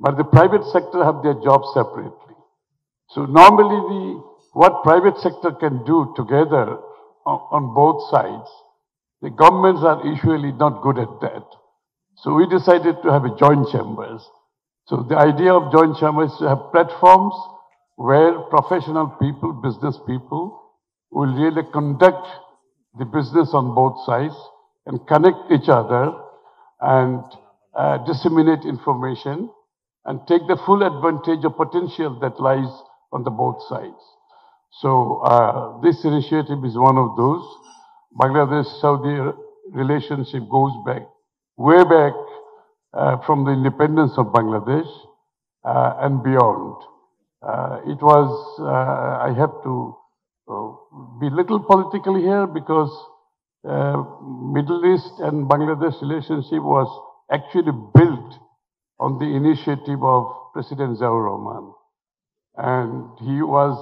but the private sector have their jobs separately. So normally what private sector can do together on both sides, the governments are usually not good at that. So we decided to have a joint chambers. So the idea of joint chambers is to have platforms where professional people, business people, will really conduct the business on both sides and connect each other and disseminate information and take the full advantage of potential that lies on the both sides. So this initiative is one of those. Bangladesh-Saudi relationship goes back, way back from the independence of Bangladesh and beyond. It was, I have to be little political here because Middle East and Bangladesh relationship was actually built on the initiative of President Ziaur Rahman. And he was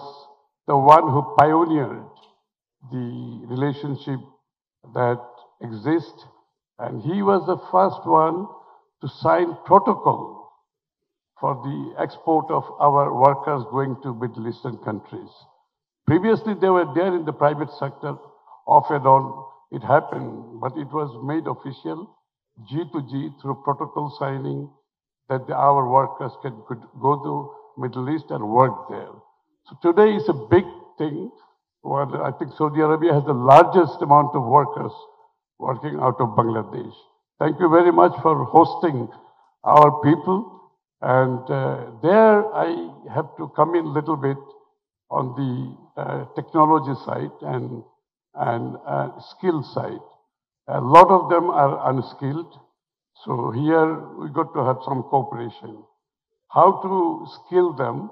the one who pioneered the relationship that exists. And he was the first one to sign protocol for the export of our workers going to Middle Eastern countries. Previously, they were there in the private sector, off and on. It happened, but it was made official, G to G, through protocol signing, that our workers could go to Middle East and work there. So today is a big thing. Well, I think Saudi Arabia has the largest amount of workers working out of Bangladesh. Thank you very much for hosting our people. And there I have to come in a little bit on the technology side and skill side. A lot of them are unskilled. So here we got to have some cooperation. How to skill them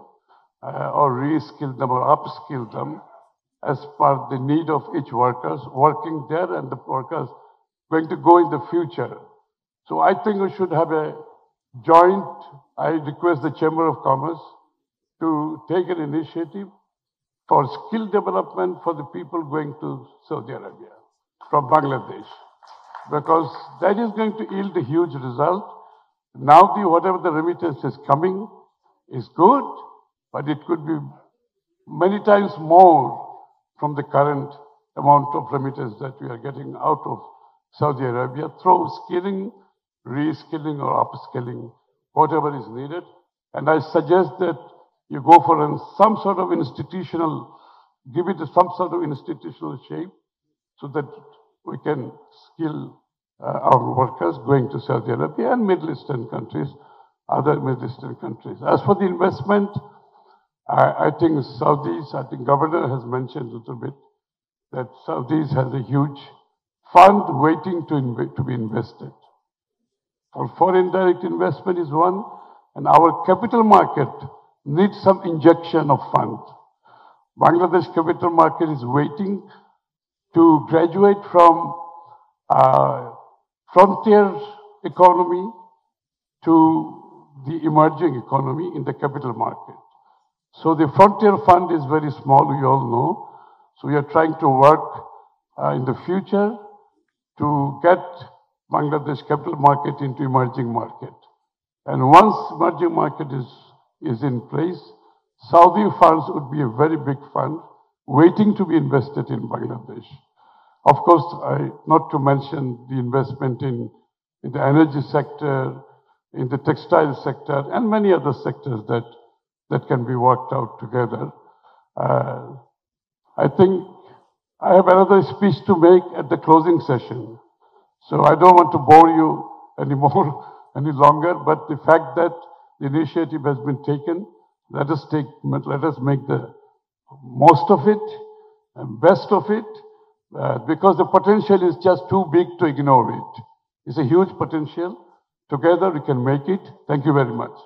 or reskill them or upskill them as per the need of each workers working there and the workers going to go in the future. So I think we should have a joint, I request the Chamber of Commerce to take an initiative for skill development for the people going to Saudi Arabia from Bangladesh, because that is going to yield a huge result. Now whatever the remittance is coming is good, but it could be many times more from the current amount of remittance that we are getting out of Saudi Arabia through skilling, reskilling or upskilling, whatever is needed. And I suggest that you go for some sort of institutional, give it some sort of institutional shape so that we can skill our workers going to Saudi Arabia and Middle Eastern countries, other Middle Eastern countries. As for the investment, I think Saudis, I think Governor has mentioned a little bit that Saudis has a huge fund waiting to be invested. For foreign direct investment is one, and our capital market needs some injection of funds. Bangladesh capital market is waiting to graduate from frontier economy to the emerging economy in the capital market. So the frontier fund is very small, we all know. So we are trying to work in the future to get Bangladesh capital market into emerging market. And once emerging market is in place, Saudi funds would be a very big fund waiting to be invested in Bangladesh. Of course, not to mention the investment in the energy sector, in the textile sector, and many other sectors that can be worked out together. I think I have another speech to make at the closing session. So I don't want to bore you anymore, any longer, but the fact that the initiative has been taken, let us make the most of it and best of it, because the potential is just too big to ignore it. It's a huge potential. Together we can make it. Thank you very much.